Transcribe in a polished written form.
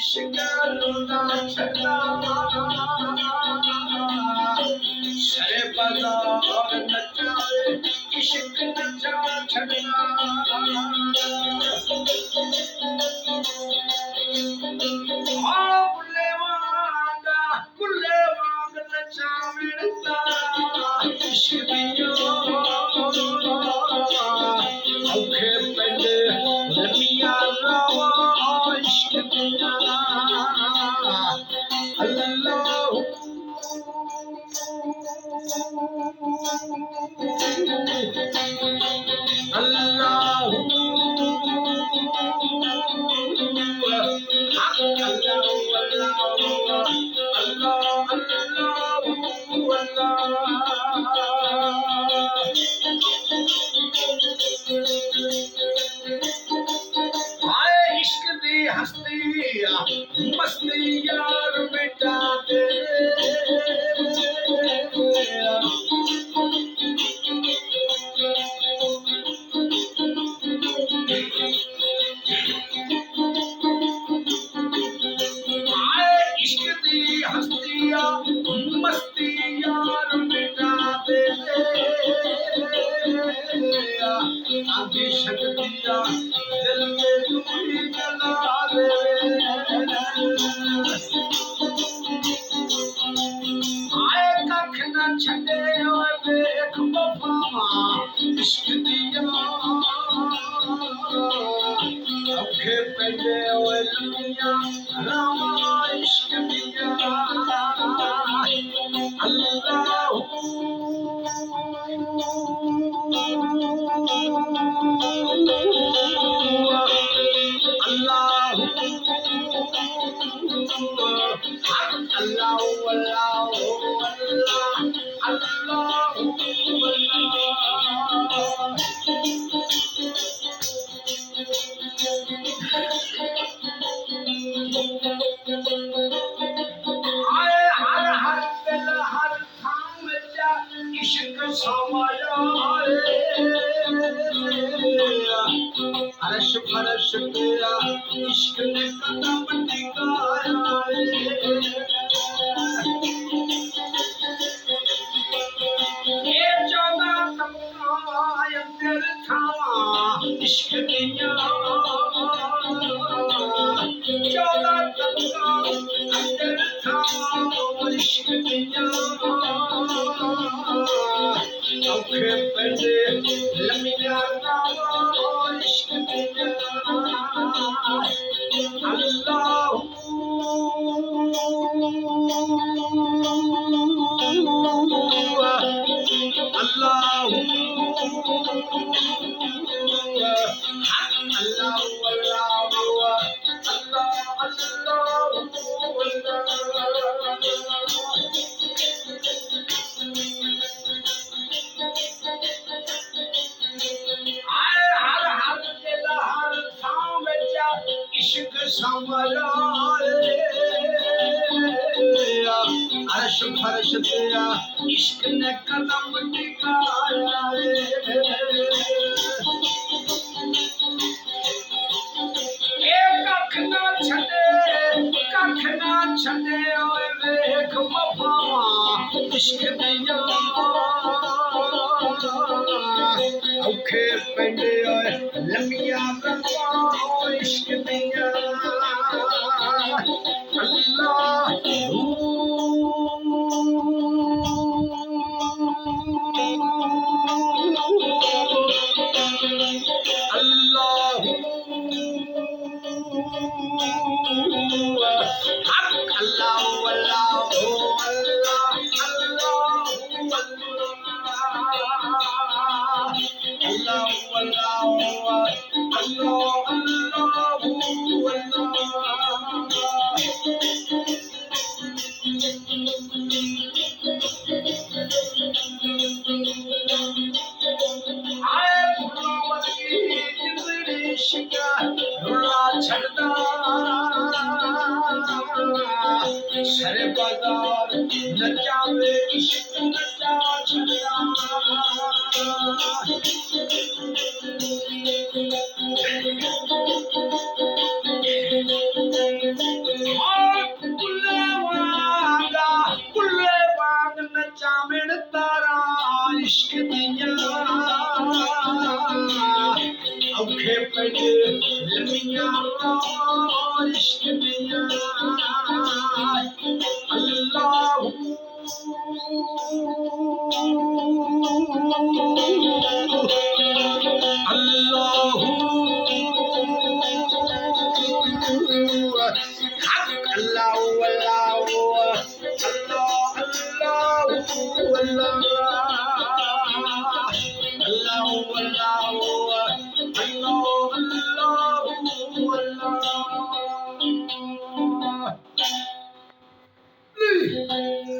शिकरुना छड़ा सरे बाजार नचाए इश्क नचा छड़ा बुले वांग नचा मिलता इश्क दियो औखे पेंडे लमिया रावा इश्क दिया अल्लाह अल्लाह हस्ती मस्ती यार बेटा दे इश्क दी हस्तिया मस्ती यार बेटा दे आगे शक्तिया दिल में दूरी जला दे आए कख न छड़े ओए देख वफावा इश्क दिया औखे पेंडे ओए लमिया रावा इश्क दिया अल्लाह इश्क समाया अर्श फरश तेरा इश्क ने कदम टिकाया ये चौदह तमकाय तेरे थावा इश्क दिया चौदह तमकाय तेरे थावा इश्क दिया औखे पेंडे लमिया रावा इश्क दिया अल्लाह अल्लाह इश्क समाया अर्श फर्श तेरा इश्क ने कदम टिकाया कख ना छड़े ओए वेख वफावा इश्क दिया औखे पेंडे ओए लमिया रावा इश्क दिया अल्लाह अल्लाह सरे बाजार नचावे इश्क नचा छड़ा अल्लाह इश्क में अल्लाह